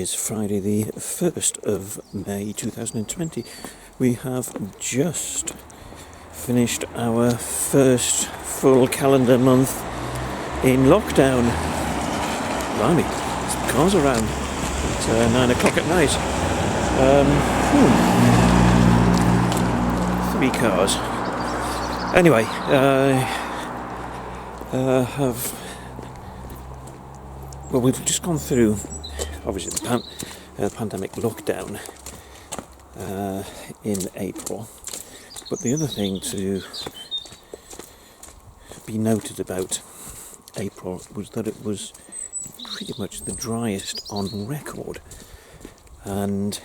is Friday the 1st of May 2020. We have just finished our first full calendar month in lockdown. Blimey, some cars around at 9 o'clock at night. 3 cars. Anyway, we've just gone through, obviously, the pandemic lockdown in April. But the other thing to be noted about April was that it was pretty much the driest on record, and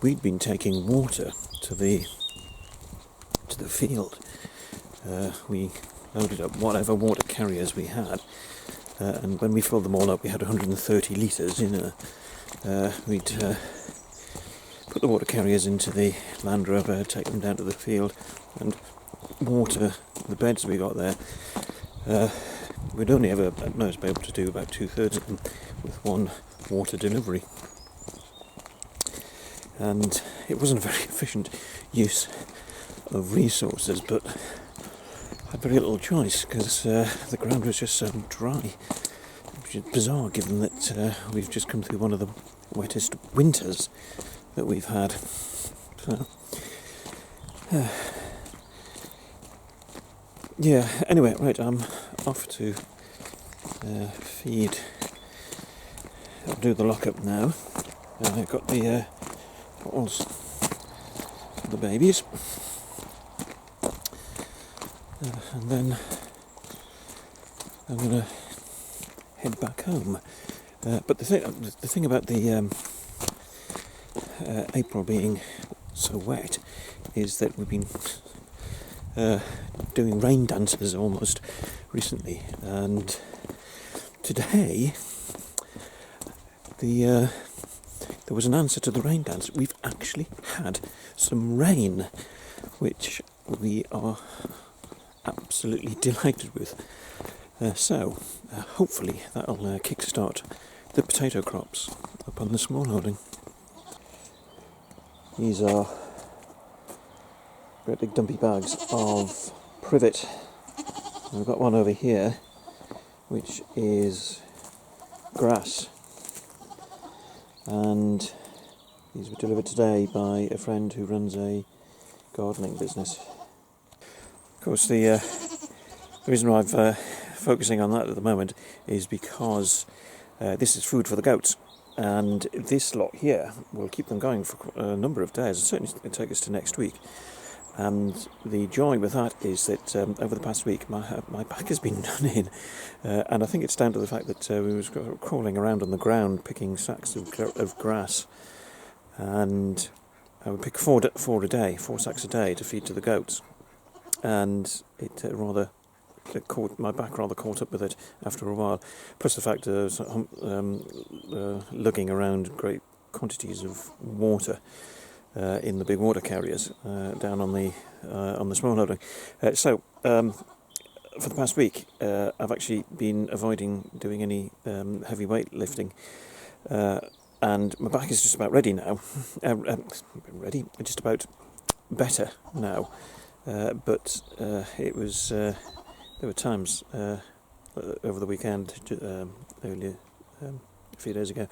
we'd been taking water to the field. We loaded up whatever water carriers we had, and when we filled them all up, we had 130 litres in we'd put the water carriers into the Land Rover, take them down to the field and water the beds we got there. We'd only ever at most be able to do about 2/3 of them with one water delivery, and it wasn't a very efficient use of resources, but I had very little choice because the ground was just so dry, which is bizarre given that we've just come through one of the wettest winters that we've had. So, yeah, anyway, right, I'm off to feed. I'll do the lockup now. I've got the bottles for the babies. And then I'm going to head back home. But the thing about the April being so wet is that we've been doing rain dances almost recently, and today there was an answer to the rain dance. We've actually had some rain, which we are absolutely delighted with. So hopefully that'll kick-start the potato crops up on the Smallholding. These are great big dumpy bags of privet. We've got one over here which is grass, and these were delivered today by a friend who runs a gardening business. Of course, the reason why I'm focusing on that at the moment is because this is food for the goats, and this lot here will keep them going for a number of days. It's certainly going to take us to next week. And the joy with that is that over the past week my back has been done in, and I think it's down to the fact that we was crawling around on the ground picking sacks of grass, and I would pick 4 sacks a day to feed to the goats. And it caught my back rather caught up with it after a while. Plus the fact that lugging around great quantities of water in the big water carriers down on the Smallholding. So for the past week, I've actually been avoiding doing any heavy weight lifting, and my back is just about ready now. Just about better now. But it was there were times over the weekend earlier a few days ago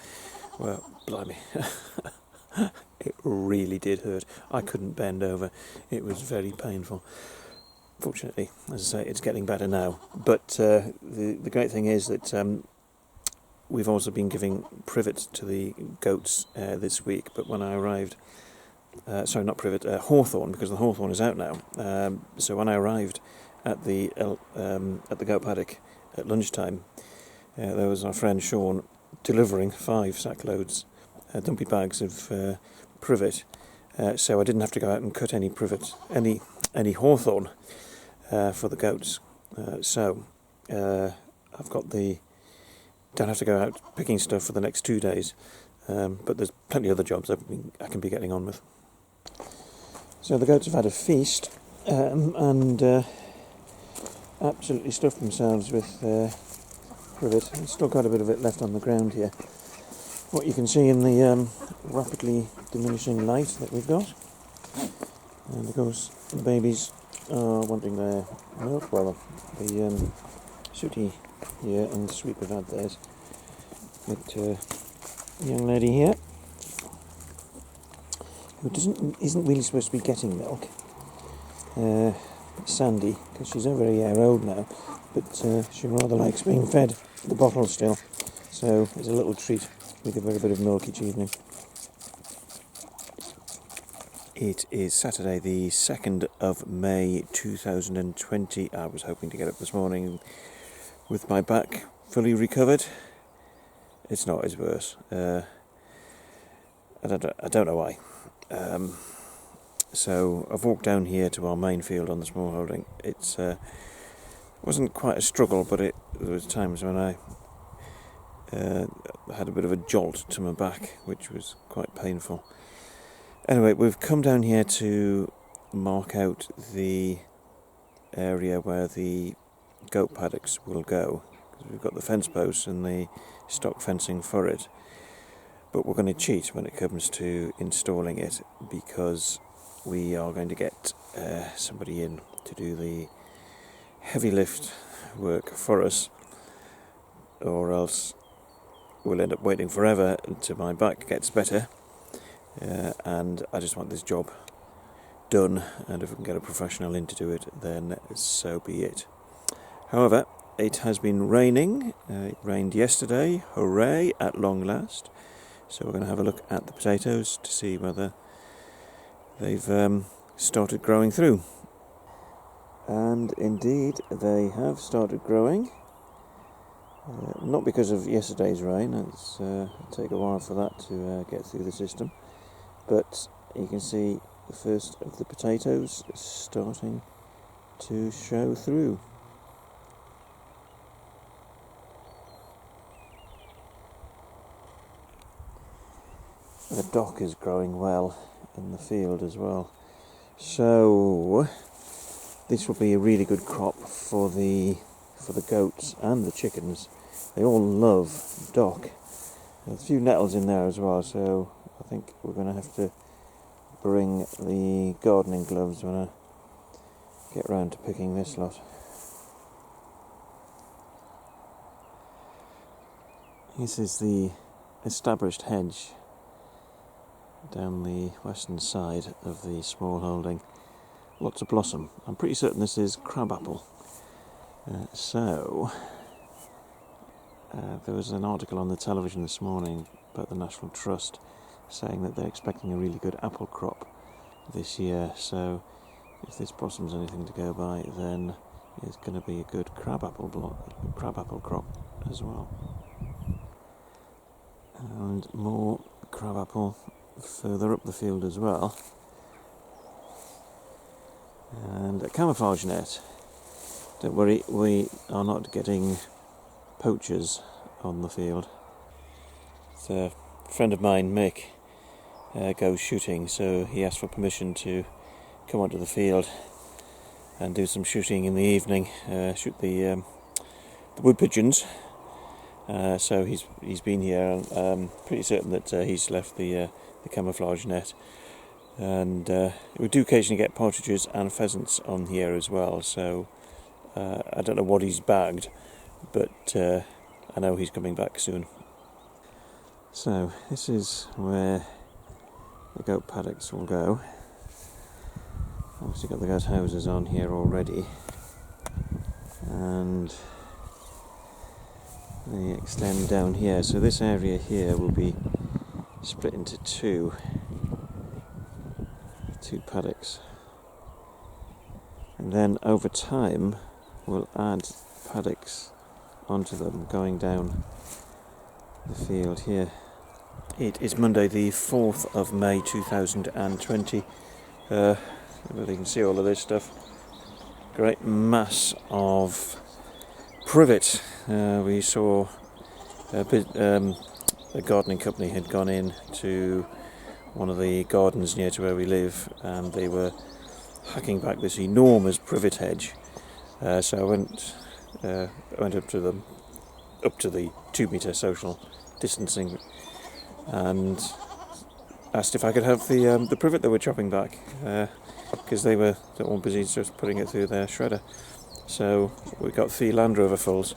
where, blimey, it really did hurt. I couldn't bend over. It was very painful. Fortunately, as I say, it's getting better now. But the great thing is that we've also been giving privet to the goats this week. But when I arrived, sorry, not privet, hawthorn, because the hawthorn is out now. So when I arrived at the goat paddock at lunchtime, there was our friend Sean delivering 5 sackloads, dumpy bags of privet. So I didn't have to go out and cut any privet, any hawthorn for the goats. So I've got don't have to go out picking stuff for the next 2 days. But there's plenty of other jobs I can be getting on with. So the goats have had a feast and absolutely stuffed themselves with privet. I've still got a bit of it left on the ground here. what you can see in the rapidly diminishing light that we've got. And of course the babies are wanting their milk. Well, the Sooty here and the Sweep have had theirs. But the young lady here, who isn't really supposed to be getting milk, Sandy, because she's over a year old now, but she rather likes being fed the bottle still, so it's a little treat. We give her a bit of milk each evening. It is Saturday the 2nd of May 2020. I was hoping to get up this morning with my back fully recovered. It's not, it's worse. I don't know why. So I've walked down here to our main field on the Smallholding. It's wasn't quite a struggle, but there was times when I had a bit of a jolt to my back, which was quite painful. Anyway, we've come down here to mark out the area where the goat paddocks will go. We've got the fence posts and the stock fencing for it, but we're going to cheat when it comes to installing it, because we are going to get somebody in to do the heavy lift work for us, or else we'll end up waiting forever until my back gets better, and I just want this job done, and if we can get a professional in to do it, then so be it. However, it has been raining. It rained yesterday, hooray, at long last. So we're going to have a look at the potatoes to see whether they've started growing through. And indeed, they have started growing. Not because of yesterday's rain, it'll take a while for that to get through the system. But you can see the first of the potatoes starting to show through. The dock is growing well in the field as well. So this will be a really good crop for the goats and the chickens. They all love dock. There's a few nettles in there as well, so I think we're going to have to bring the gardening gloves when I get round to picking this lot. This is the established hedge down the western side of the Smallholding. Lots of blossom. I'm pretty certain this is crabapple. There was an article on the television this morning about the National Trust saying that they're expecting a really good apple crop this year, so if this blossom's anything to go by, then it's going to be a good crabapple crop as well. And more crabapple further up the field as well. And a camouflage net. Don't worry, we are not getting poachers on the field. So, a friend of mine, Mick, goes shooting, so he asked for permission to come onto the field and do some shooting in the evening, shoot the wood pigeons. So he's been here, and I'm pretty certain that he's left the camouflage net. And we do occasionally get partridges and pheasants on here as well, so I don't know what he's bagged, but I know he's coming back soon. So this is where the goat paddocks will go. Obviously got the goat houses on here already, and they extend down here, so this area here will be split into two paddocks, and then over time we'll add paddocks onto them going down the field here. It is Monday the 4th of May 2020. Whether you can see all of this stuff. Great mass of privet. We saw a gardening company had gone in to one of the gardens near to where we live, and they were hacking back this enormous privet hedge. So I went up to them, up to the 2 metre social distancing and asked if I could have the privet they were chopping back, because they were all busy just putting it through their shredder. So we got 3 Land Rover fulls.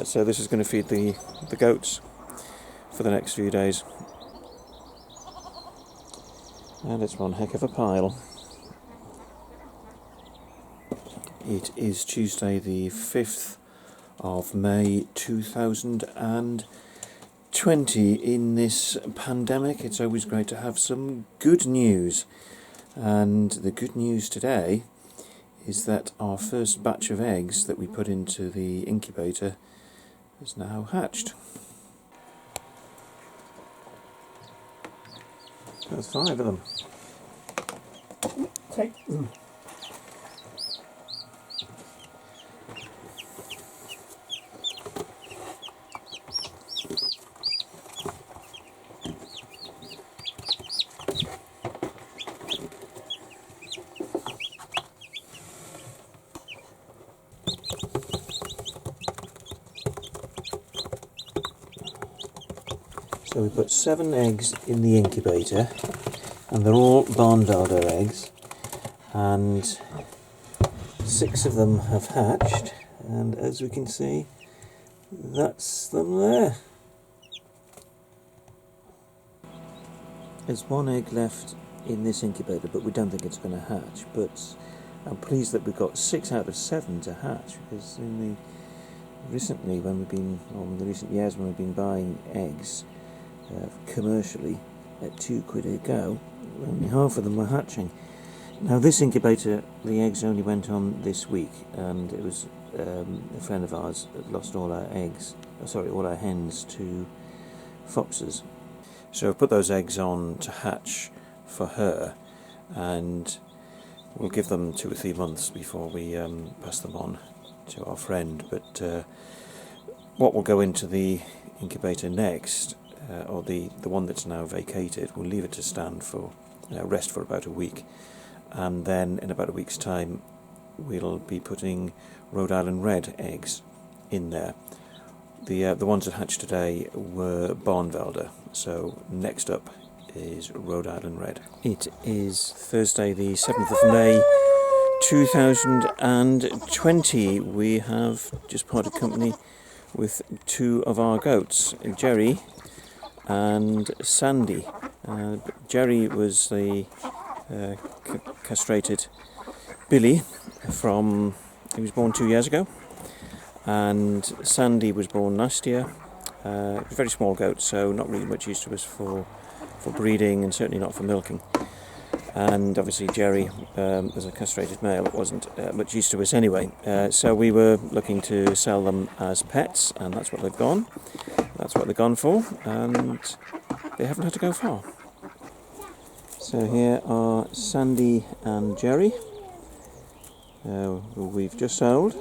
So this is going to feed the goats for the next few days. And it's one heck of a pile. It is Tuesday the 5th of May 2020. In this pandemic, it's always great to have some good news. And the good news today is that our first batch of eggs that we put into the incubator is now hatched. There's 5 of them. Take them. So we put 7 eggs in the incubator, and they're all Barnvelder eggs, and 6 of them have hatched, and as we can see, that's them there. There's 1 egg left in this incubator, but we don't think it's going to hatch, but I'm pleased that we've got 6 out of 7 to hatch, because in the recent years when we've been buying eggs commercially at £2 a go, only half of them were hatching. Now this incubator, the eggs only went on this week, and it was a friend of ours that lost all our hens to foxes. So I've put those eggs on to hatch for her, and we'll give them 2 or 3 months before we pass them on to our friend. But what will go into the incubator next, or the one that's now vacated, we'll leave it to stand for rest for about a week, and then in about a week's time we'll be putting Rhode Island Red eggs in there. The ones that hatched today were Barnvelder, so next up is Rhode Island Red. It is Thursday the 7th of May 2020. We have just parted company with 2 of our goats, Jerry and Sandy. Jerry was the castrated Billy he was born 2 years ago, and Sandy was born last year. A very small goat, so not really much use to us for breeding, and certainly not for milking. And obviously Jerry, as a castrated male, wasn't much use to us anyway. So we were looking to sell them as pets, and that's what they've gone. That's what they've gone for, and they haven't had to go far. So here are Sandy and Jerry, who we've just sold,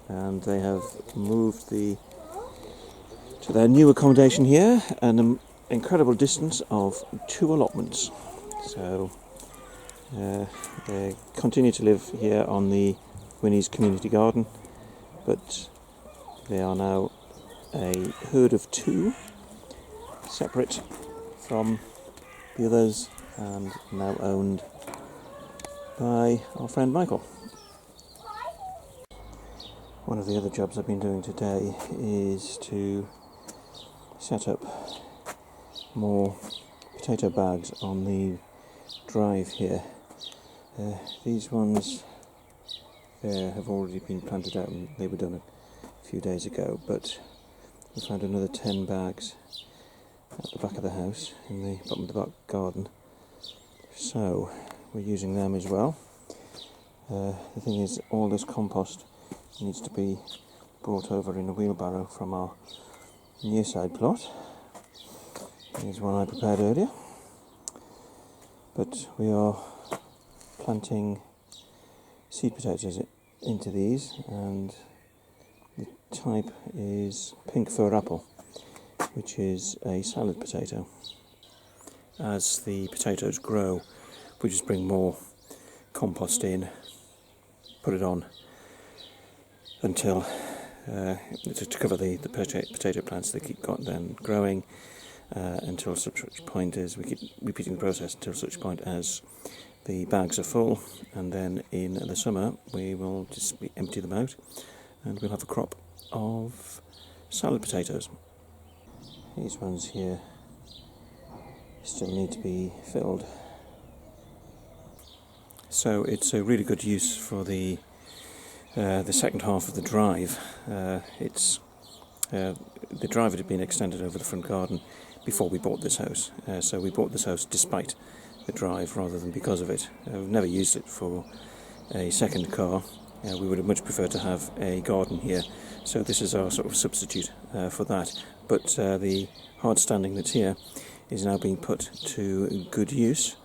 and they have moved to their new accommodation here, an incredible distance of 2 allotments. So they continue to live here on the Winnie's community garden, but they are now a herd of 2, separate from the others, and now owned by our friend Michael. One of the other jobs I've been doing today is to set up more potato bags on the drive here. These ones there have already been planted out, and they were done a few days ago, but we found another 10 bags at the back of the house in the bottom of the back garden, so we're using them as well. The thing is, all this compost needs to be brought over in a wheelbarrow from our near side plot. Here's one I prepared earlier, but we are planting seed potatoes into these, and the type is pink fir apple, which is a salad potato. As the potatoes grow, we just bring more compost in, put it on until to cover the potato plants. They keep then growing, until such point as we keep repeating the process until such point as the bags are full, and then in the summer we will just empty them out and we'll have a crop of salad potatoes. These ones here still need to be filled. So it's a really good use for the second half of the drive. The drive had been extended over the front garden before we bought this house. So we bought this house despite the drive rather than because of it. We've never used it for a second car. We would have much preferred to have a garden here. So this is our sort of substitute for that. But the hard standing that's here is now being put to good use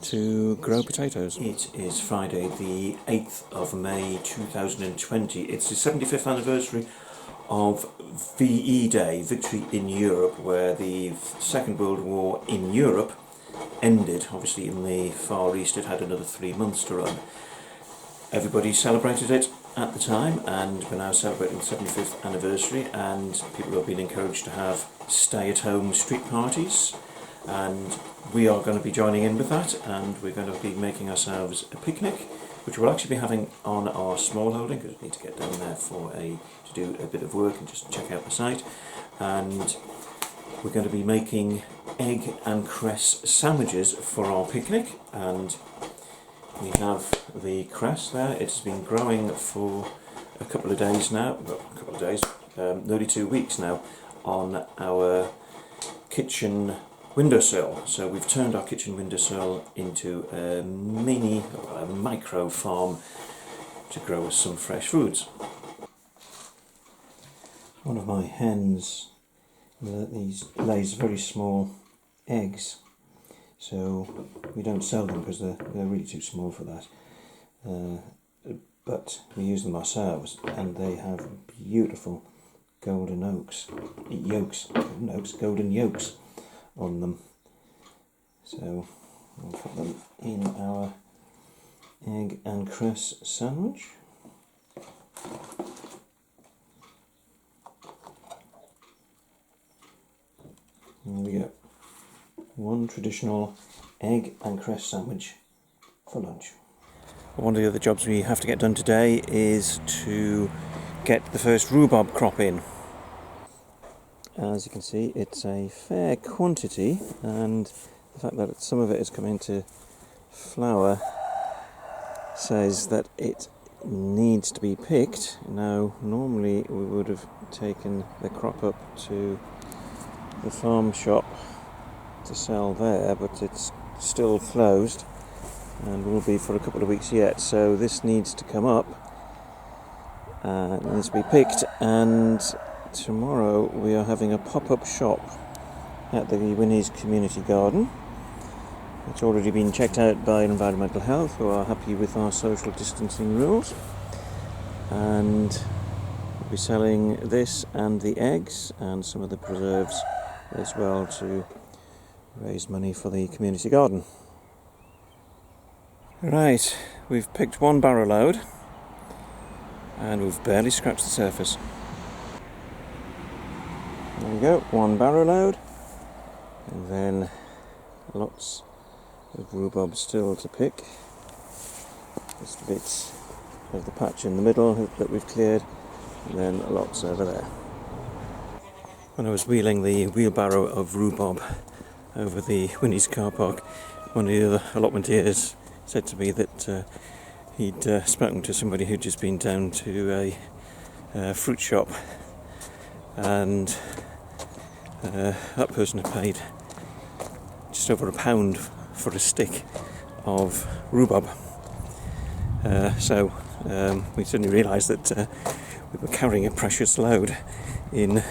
to grow potatoes. It is Friday the 8th of May 2020. It's the 75th anniversary of VE Day, Victory in Europe, where the Second World War in Europe ended. Obviously in the Far East it had another 3 months to run. Everybody celebrated it at the time, and we're now celebrating the 75th anniversary, and people have been encouraged to have stay-at-home street parties, and we are going to be joining in with that, and we're going to be making ourselves a picnic, which we'll actually be having on our Smallholding, because we need to get down there to do a bit of work and just check out the site. And we're going to be making egg and cress sandwiches for our picnic, and we have the cress there. It's been growing for a couple of days now, nearly 2 weeks now, on our kitchen windowsill. So we've turned our kitchen windowsill into a micro farm to grow us some fresh foods. One of my hens lays very small eggs, so we don't sell them because they're really too small for that. But we use them ourselves, and they have beautiful golden yolks on them. So we'll put them in our egg and cress sandwich. And there we go. One traditional egg and cress sandwich for lunch. One of the other jobs we have to get done today is to get the first rhubarb crop in. As you can see, it's a fair quantity, and the fact that some of it has come into flower says that it needs to be picked. Now, normally we would have taken the crop up to the farm shop to sell there, but it's still closed and will be for a couple of weeks yet, so this needs to come up and it needs to be picked. And tomorrow we are having a pop-up shop at the Winnie's Community Garden. It's already been checked out by Environmental Health, who are happy with our social distancing rules, and we'll be selling this and the eggs and some of the preserves as well to raise money for the community garden. Right, we've picked one barrow load and we've barely scratched the surface. There we go, one barrow load, and then lots of rhubarb still to pick. Just bits of the patch in the middle that we've cleared, and then lots over there. When I was wheeling the wheelbarrow of rhubarb over the Winnie's car park, one of the other allotmenteers said to me that he'd spoken to somebody who'd just been down to a fruit shop, and that person had paid just over £1 for a stick of rhubarb. So we suddenly realised that we were carrying a precious load in the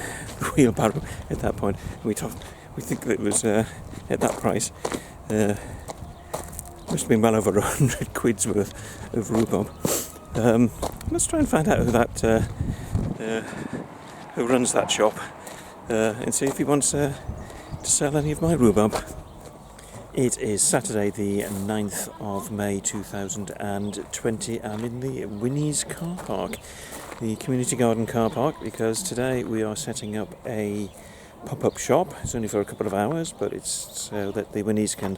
wheelbarrow at that point. We think that it was at that price. Must have been well over 100 quid's worth of rhubarb. Let's try and find out who runs that shop and see if he wants to sell any of my rhubarb. It is Saturday the 9th of May 2020. I'm in the Winnie's car park, the community garden car park, because today we are setting up a pop-up shop. It's only for a couple of hours, but it's so that the Winnies can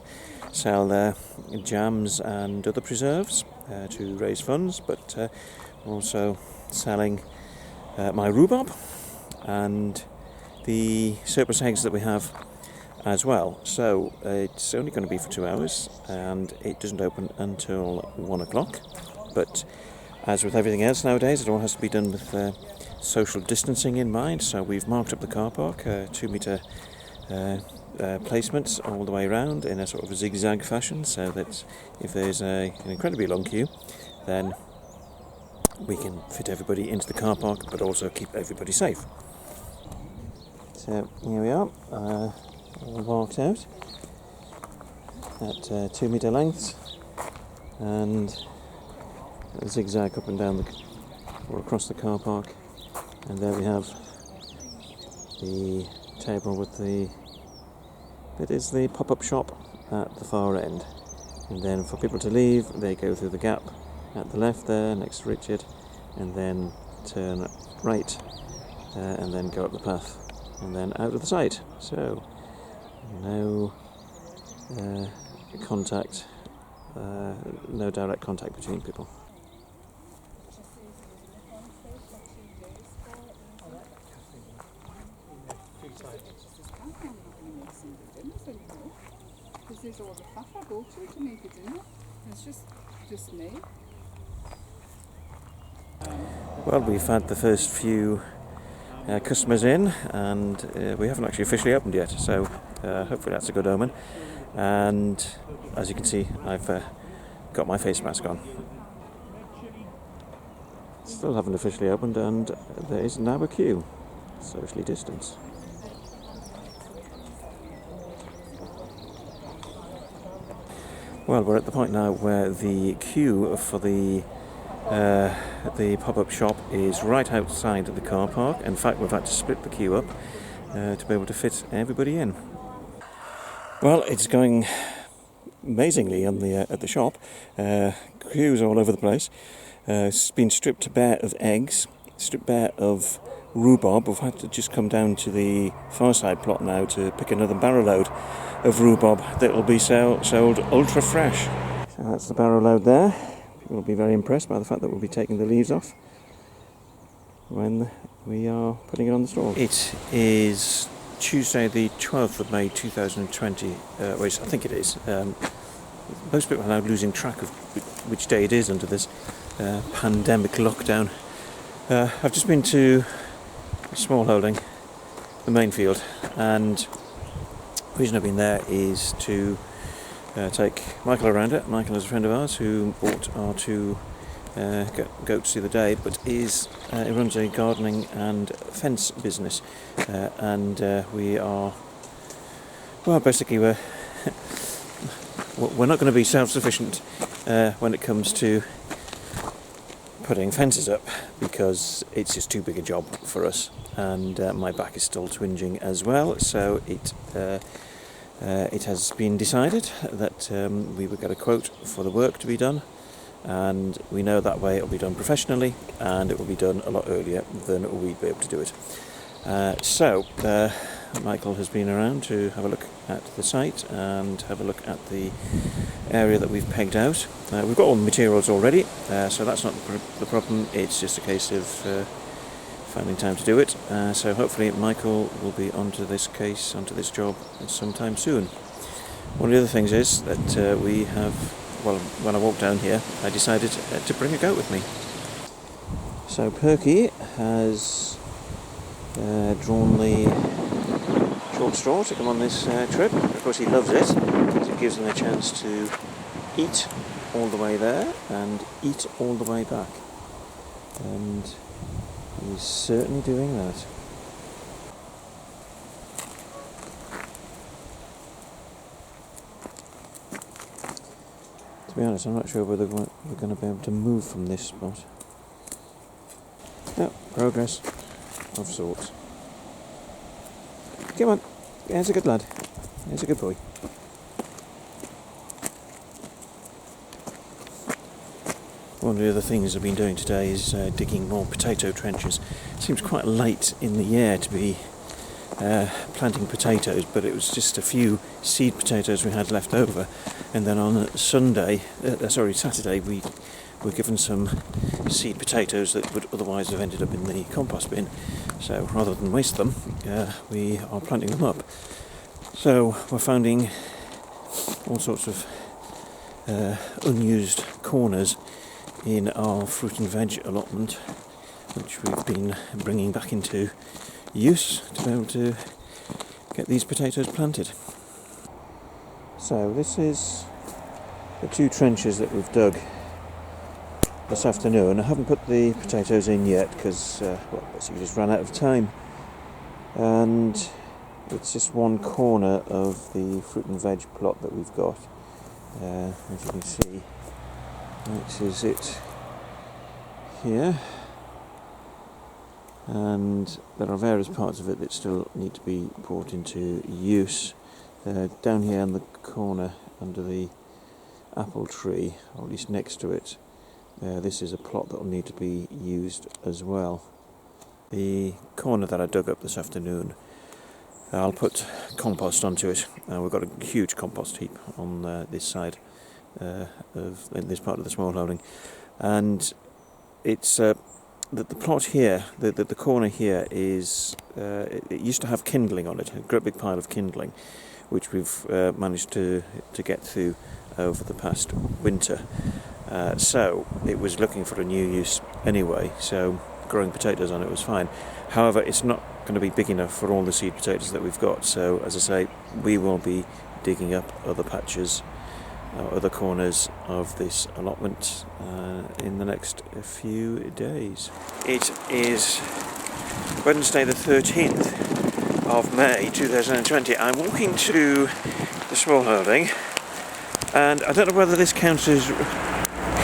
sell their jams and other preserves to raise funds, but we're also selling my rhubarb and the surplus eggs that we have as well. So it's only going to be for 2 hours, and it doesn't open until 1 o'clock. But as with everything else nowadays, it all has to be done with social distancing in mind. So we've marked up the car park 2-metre placements all the way around in a sort of a zigzag fashion, so that if there's an incredibly long queue, then we can fit everybody into the car park, but also keep everybody safe. So here we are, all marked out at 2-metre lengths, and a zigzag up and down or across the car park, and there we have the table with it is the pop-up shop at the far end, and then for people to leave they go through the gap at the left there next to Richard, and then turn right and then go up the path and then out of the site. So no contact, no direct contact between people. Because there's all the stuff I go to make a dinner. It's just me. Well, we've had the first few customers in, and we haven't actually officially opened yet, so hopefully that's a good omen. And as you can see, I've got my face mask on. Still haven't officially opened, and there is now a queue, socially distanced. Well, we're at the point now where the queue for the pop-up shop is right outside the car park. In fact, we've had to split the queue up to be able to fit everybody in. Well, it's going amazingly at the shop. Queues all over the place. It's been stripped bare of eggs, stripped bare of rhubarb. We've had to just come down to the far side plot now to pick another barrow load of rhubarb that will be sold ultra fresh. So that's the barrow load there. People will be very impressed by the fact that we'll be taking the leaves off when we are putting it on the stall. It is Tuesday the 12th of May 2020, I think it is. Most people are now losing track of which day it is under this pandemic lockdown. I've just been to Smallholding, the main field, and the reason I've been there is to take Michael around it. Michael is a friend of ours who bought our two goats the other day, but he runs a gardening and fence business, and we are, well, basically we're not going to be self-sufficient when it comes to putting fences up, because it's just too big a job for us, and my back is still twinging as well. So it has been decided that we would get a quote for the work to be done, and we know that way it will be done professionally, and it will be done a lot earlier than we'd be able to do it. So Michael has been around to have a look at the site and have a look at the area that we've pegged out. We've got all the materials already, so that's not the problem. It's just a case of finding time to do it. So hopefully Michael will be onto this job sometime soon. One of the other things is that we have, well, when I walked down here, I decided to bring a goat with me. So Perky has drawn the short straw to come on this trip. Of course he loves it, because it gives him a chance to eat all the way there and eat all the way back. And he's certainly doing that. To be honest, I'm not sure whether we're going to be able to move from this spot. No, progress of sorts. Come on, there's a good lad. There's a good boy. One of the other things I've been doing today is digging more potato trenches. It seems quite late in the year to be planting potatoes, but it was just a few seed potatoes we had left over, and then on Saturday we were given some seed potatoes that would otherwise have ended up in the compost bin. So rather than waste them, we are planting them up. So we're finding all sorts of unused corners in our fruit and veg allotment, which we've been bringing back into use to be able to get these potatoes planted. So this is the 2 trenches that we've dug this afternoon. I haven't put the potatoes in yet because basically just ran out of time, and it's just one corner of the fruit and veg plot that we've got. As you can see, this is it here, and there are various parts of it that still need to be brought into use. Down here in the corner under the apple tree, or at least next to it, this is a plot that will need to be used as well. The corner that I dug up this afternoon, I'll put compost onto it. We've got a huge compost heap on this side of this part of the smallholding, and it's the plot here, the corner here is it used to have kindling on it, a great big pile of kindling, which we've managed to get through over the past winter. So it was looking for a new use anyway, so growing potatoes on it was fine. However, it's not going to be big enough for all the seed potatoes that we've got, so as I say, we will be digging up other patches, other corners of this allotment in the next few days. It is Wednesday the 13th of May 2020. I'm walking to the smallholding, and I don't know whether this counts as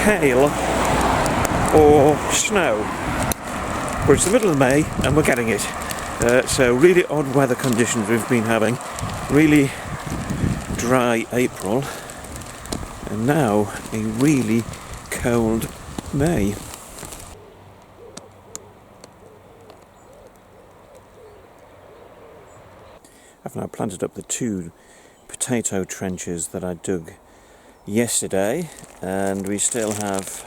hail or snow, but it's the middle of May and we're getting it. So really odd weather conditions we've been having, really dry April, and now a really cold May. I've now planted up the 2 potato trenches that I dug yesterday, and we still have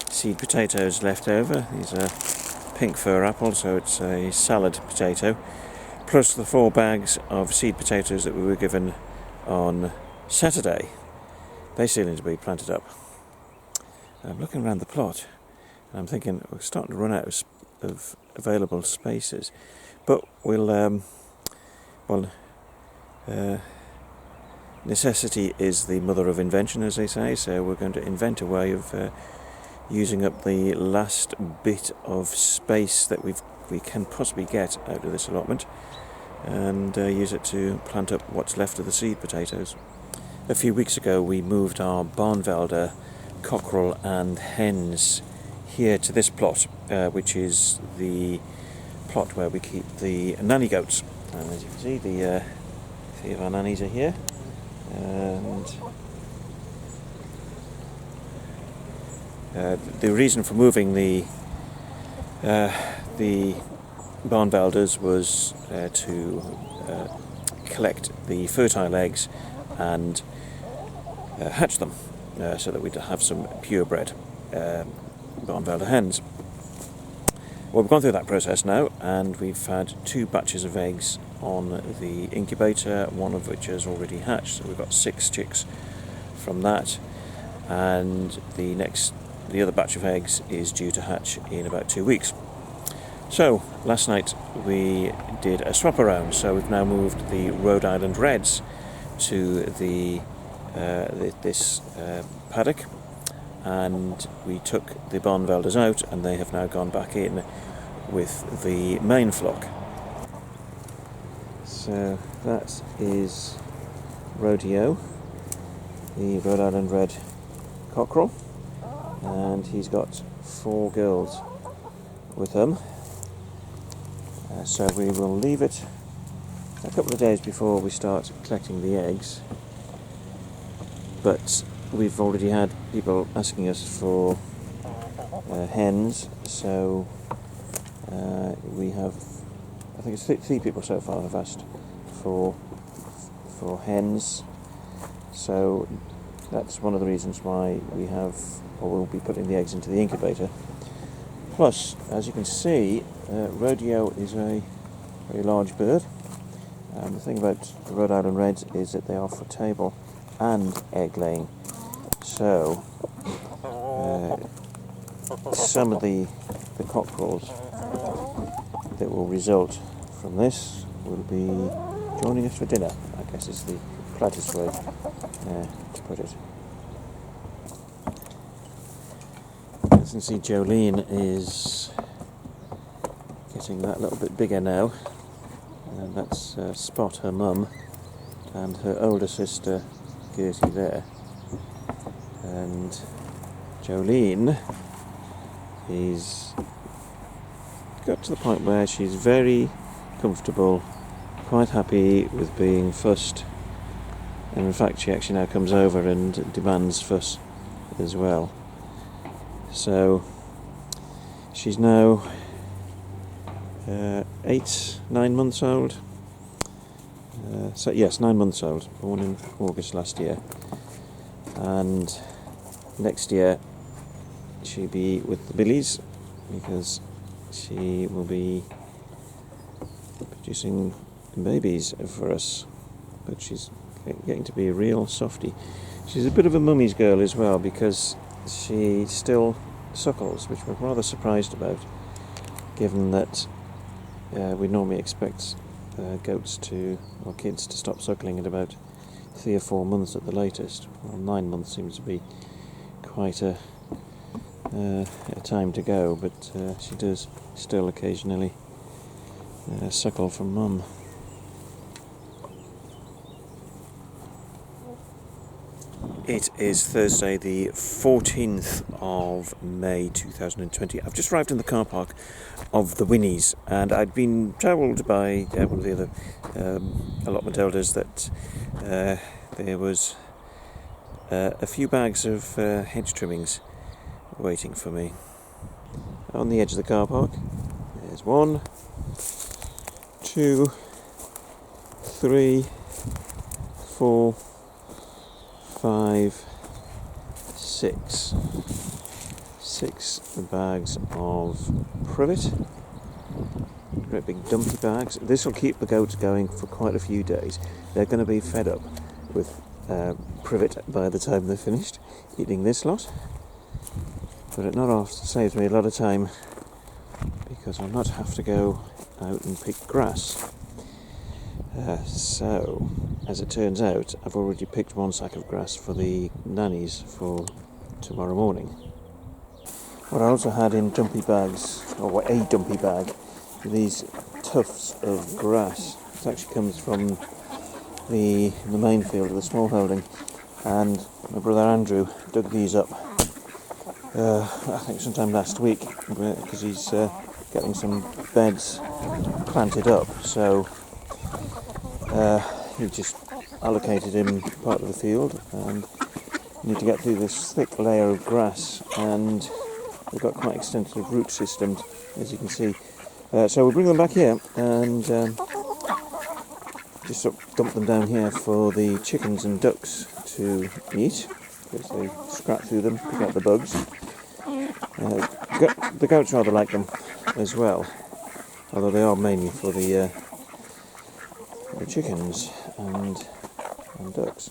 seed potatoes left over. These are pink fir apples, so it's a salad potato, plus the 4 bags of seed potatoes that we were given on Saturday. They still need to be planted up. I'm looking around the plot and I'm thinking we're starting to run out of available spaces, but necessity is the mother of invention, as they say, so we're going to invent a way of using up the last bit of space that we can possibly get out of this allotment, and use it to plant up what's left of the seed potatoes. A few weeks ago we moved our barnvelder, cockerel and hens here to this plot, which is the plot where we keep the nanny goats. And as you can see, the 3 of our nannies are here, and the reason for moving the barnvelders was to collect the fertile eggs and hatch them, so that we'd have some purebred barnvelder hens. Well, we've gone through that process now, and we've had 2 batches of eggs on the incubator, one of which has already hatched, so we've got 6 chicks from that, and the other batch of eggs is due to hatch in about 2 weeks. So last night we did a swap around, so we've now moved the Rhode Island Reds to this paddock, and we took the barnvelders out, and they have now gone back in with the main flock. So that is Rodeo, the Rhode Island Red cockerel, and he's got 4 girls with him. So we will leave it a couple of days before we start collecting the eggs, but we've already had people asking us for hens, so we have a think it's three people so far have asked for hens, so that's one of the reasons why we have, or will be putting the eggs into the incubator. Plus, as you can see, rodeo is a very large bird. The thing about the Rhode Island Reds is that they are for table and egg laying. So some of the cockerels that will result from this will be joining us for dinner, I guess is the politest way to put it. As you can see, Jolene is getting that little bit bigger now, and that's Spot, her mum, and her older sister Gertie there. And Jolene is got to the point where she's very comfortable, quite happy with being fussed, and in fact she actually now comes over and demands fuss as well. So she's now 9 months old. So yes, 9 months old, born in August last year, and next year she'll be with the Billies because she will be producing babies for us. But she's getting to be a real softie. She's a bit of a mummy's girl as well because she still suckles, which we're rather surprised about, given that we normally expect goats or kids to stop suckling at about 3 or 4 months at the latest. Well, 9 months seems to be quite a time to go, but she does still occasionally suckle from mum. It is Thursday the 14th of May 2020. I've just arrived in the car park of the Winnies, and I'd been told by one of the other allotment elders that there was a few bags of hedge trimmings waiting for me on the edge of the car park. There's 1, 2, 3, 4, 5, 6 bags of privet, great big dumpy bags. This will keep the goats going for quite a few days. They're going to be fed up with privet by the time they're finished eating this lot, but it not often saves me a lot of time because I'll not have to go out and pick grass. So, as it turns out, I've already picked 1 sack of grass for the nannies for tomorrow morning. What I also had in dumpy bags, or a dumpy bag, these tufts of grass. This actually comes from the main field of the Smallholding, and my brother Andrew dug these up I think sometime last week because he's getting some beds planted up, so he just allocated him part of the field, and you need to get through this thick layer of grass, and we've got quite extensive root systems, as you can see. So we'll bring them back here and just sort of dump them down here for the chickens and ducks to eat, because they scrap through them, pick out the bugs. The goats rather like them as well, although they are mainly for the chickens and ducks.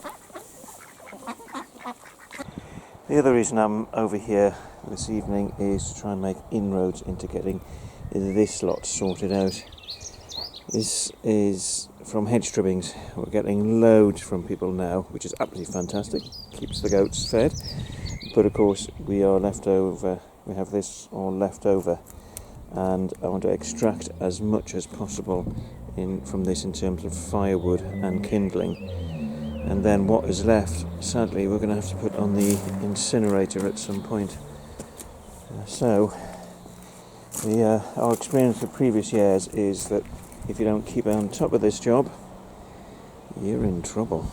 The other reason I'm over here this evening is to try and make inroads into getting this lot sorted out. This is from hedge trimmings. We're getting loads from people now, which is absolutely fantastic. Keeps the goats fed. But of course we are left over. We have this all left over, and I want to extract as much as possible from this in terms of firewood and kindling. And then what is left, sadly, we're going to have to put on the incinerator at some point. Our experience of previous years is that if you don't keep on top of this job, you're in trouble.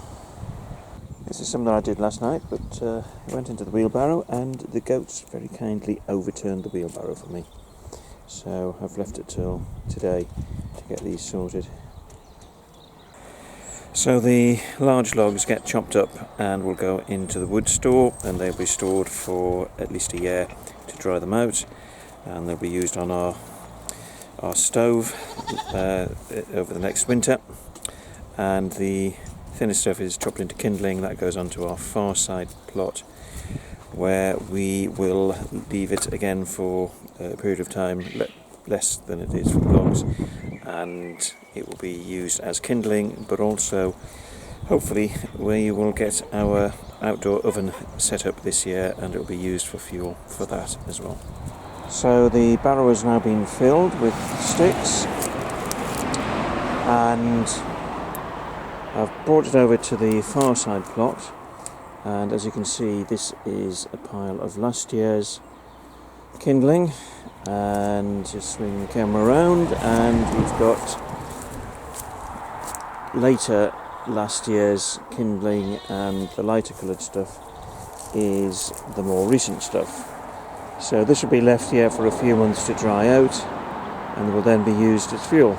This is something I did last night, but I went into the wheelbarrow and the goats very kindly overturned the wheelbarrow for me. So I've left it till today to get these sorted. So the large logs get chopped up and will go into the wood store, and they'll be stored for at least a year to dry them out, and they'll be used on our stove over the next winter. And the thinner stuff is chopped into kindling. That goes onto our far side plot, where we will leave it again for a period of time, less than it is for the logs, and it will be used as kindling, but also hopefully we will get our outdoor oven set up this year, and it will be used for fuel for that as well. So the barrow has now been filled with sticks, and I've brought it over to the far side plot, and as you can see, this is a pile of last year's kindling. And just swing the camera around, and we've got later last year's kindling, and the lighter coloured stuff is the more recent stuff. So this will be left here for a few months to dry out, and will then be used as fuel.